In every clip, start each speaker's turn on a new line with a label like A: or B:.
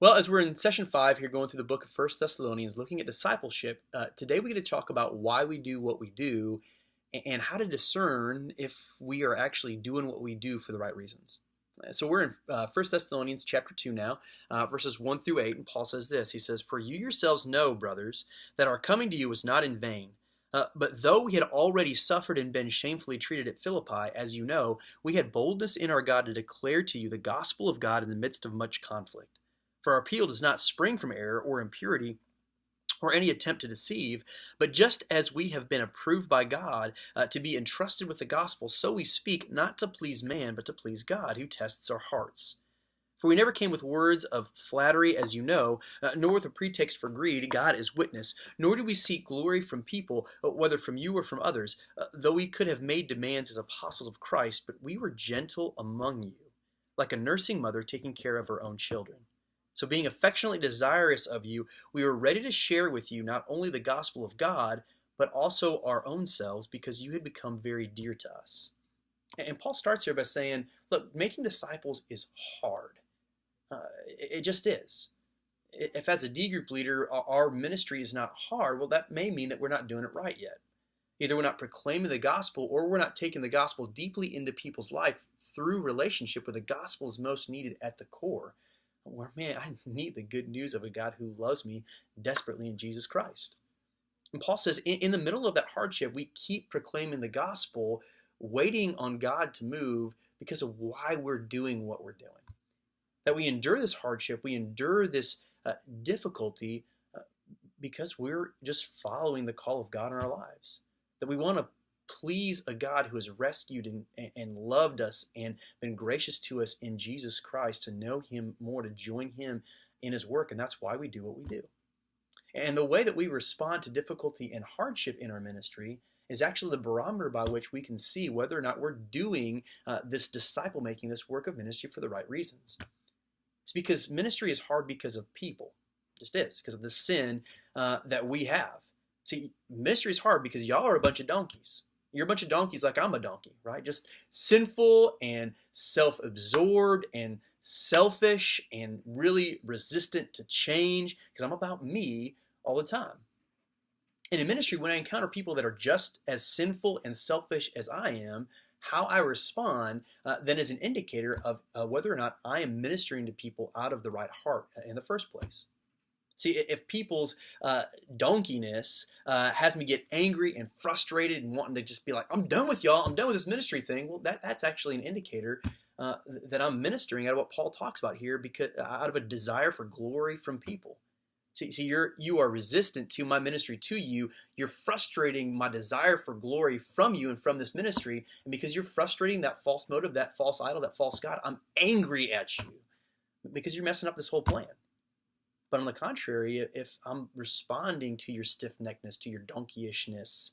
A: Well, as we're in session 5 here, going through the book of First Thessalonians, looking at discipleship, today we get to talk about why we do what we do and how to discern if we are actually doing what we do for the right reasons. So we're in 1 Thessalonians chapter 2 now, verses 1 through 8, and Paul says this. He says, "For you yourselves know, brothers, that our coming to you was not in vain. But though we had already suffered and been shamefully treated at Philippi, as you know, we had boldness in our God to declare to you the gospel of God in the midst of much conflict. For our appeal does not spring from error or impurity or any attempt to deceive, but just as we have been approved by God to be entrusted with the gospel, so we speak not to please man, but to please God, who tests our hearts. For we never came with words of flattery, as you know, nor with a pretext for greed, God is witness, nor did we seek glory from people, whether from you or from others, though we could have made demands as apostles of Christ, but we were gentle among you, like a nursing mother taking care of her own children. So being affectionately desirous of you, we were ready to share with you not only the gospel of God, but also our own selves, because you had become very dear to us." And Paul starts here by saying, look, making disciples is hard. It just is. If as a D group leader, our ministry is not hard, well, that may mean that we're not doing it right yet. Either we're not proclaiming the gospel or we're not taking the gospel deeply into people's life through relationship where the gospel is most needed at the core. Where, man, I need the good news of a God who loves me desperately in Jesus Christ. And Paul says in the middle of that hardship, we keep proclaiming the gospel, waiting on God to move because of why we're doing what we're doing. That we endure this hardship, we endure this difficulty because we're just following the call of God in our lives. That we want to please a God who has rescued and loved us and been gracious to us in Jesus Christ, to know him more, to join him in his work, and that's why we do what we do. And the way that we respond to difficulty and hardship in our ministry is actually the barometer by which we can see whether or not we're doing this disciple making, this work of ministry for the right reasons. It's because ministry is hard because of people. It just is, because of the sin that we have. See, ministry is hard because y'all are a bunch of donkeys. You're a bunch of donkeys like I'm a donkey, right? Just sinful and self-absorbed and selfish and really resistant to change because I'm about me all the time. And in ministry, when I encounter people that are just as sinful and selfish as I am, how I respond then is an indicator of whether or not I am ministering to people out of the right heart in the first place. See, if people's donkeyness has me get angry and frustrated and wanting to just be like, I'm done with y'all, I'm done with this ministry thing, well, that's actually an indicator that I'm ministering out of what Paul talks about here, because out of a desire for glory from people. See, you are resistant to my ministry to you. You're frustrating my desire for glory from you and from this ministry. And because you're frustrating that false motive, that false idol, that false God, I'm angry at you because you're messing up this whole plan. But on the contrary, if I'm responding to your stiff-neckedness, to your donkeyishness,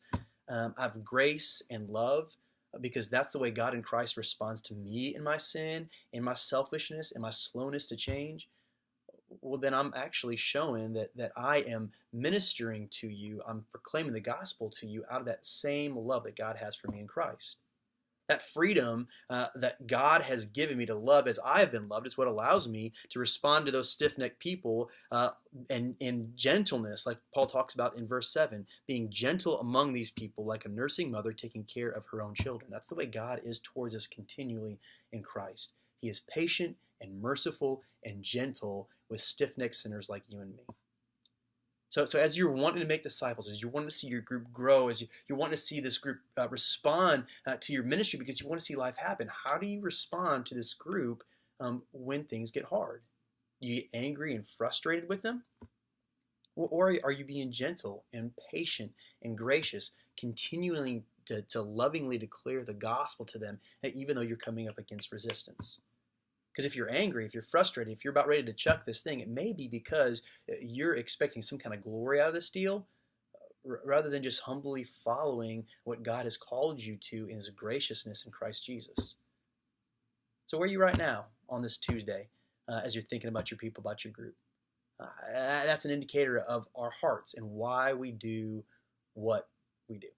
A: I have grace and love, because that's the way God in Christ responds to me in my sin, in my selfishness, in my slowness to change, well, then I'm actually showing that I am ministering to you. I'm proclaiming the gospel to you out of that same love that God has for me in Christ. That freedom that God has given me to love as I have been loved is what allows me to respond to those stiff-necked people and in gentleness, like Paul talks about in verse 7, being gentle among these people like a nursing mother taking care of her own children. That's the way God is towards us continually in Christ. He is patient and merciful and gentle with stiff-necked sinners like you and me. So as you're wanting to make disciples, as you're wanting to see your group grow, as you're wanting to see this group respond to your ministry because you want to see life happen, how do you respond to this group when things get hard? Do you get angry and frustrated with them? Or are you being gentle and patient and gracious, continuing to lovingly declare the gospel to them, even though you're coming up against resistance? Because if you're angry, if you're frustrated, if you're about ready to chuck this thing, it may be because you're expecting some kind of glory out of this deal rather than just humbly following what God has called you to in his graciousness in Christ Jesus. So where are you right now on this Tuesday as you're thinking about your people, about your group? That's an indicator of our hearts and why we do what we do.